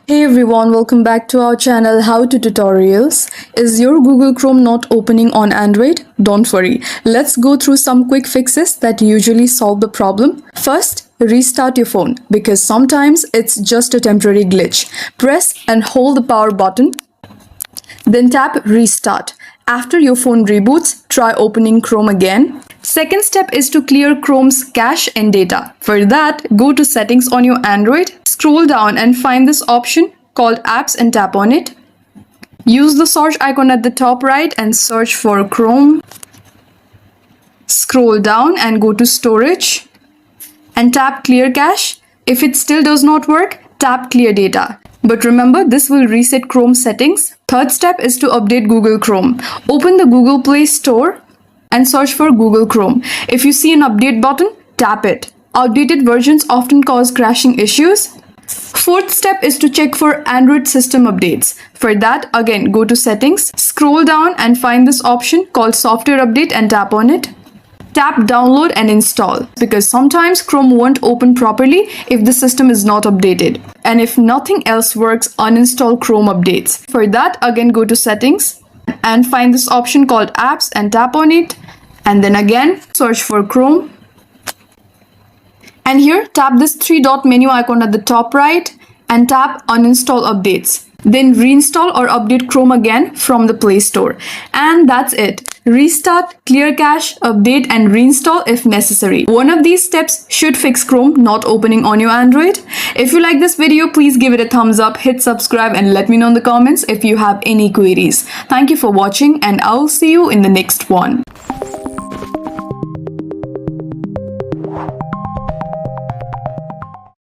Hey everyone, welcome back to our channel How to Tutorials. Is your Google Chrome not opening on Android? Don't worry. Let's go through some quick fixes that usually solve the problem. First, restart your phone because sometimes it's just a temporary glitch. Press and hold the power button, then tap restart. After your phone reboots, try opening Chrome again. Second step is to clear Chrome's cache and data. For that, go to settings on your Android, scroll down and find this option called apps and tap on it. Use the search icon at the top right and search for Chrome. Scroll down and go to storage and tap clear cache. If it still does not work, tap clear data. But remember, this will reset Chrome settings. Third step is to update Google Chrome. Open the Google Play Store and search for Google Chrome. If you see an update button, tap it. Outdated versions often cause crashing issues. Fourth step is to check for Android system updates. For that, again, go to settings, scroll down and find this option called software update and tap on it. Tap download and install because sometimes Chrome won't open properly if the system is not updated. And if nothing else works, uninstall Chrome updates. For that, again, go to settings and find this option called apps and tap on it. And then again, search for Chrome. And here, tap this three-dot menu icon at the top right and tap uninstall updates. Then reinstall or update Chrome again from the Play Store. And that's it. Restart, clear cache, update and reinstall if necessary. One of these steps should fix Chrome not opening on your Android. If you like this video, please give it a thumbs up, hit subscribe and let me know in the comments if you have any queries. Thank you for watching and I'll see you in the next one.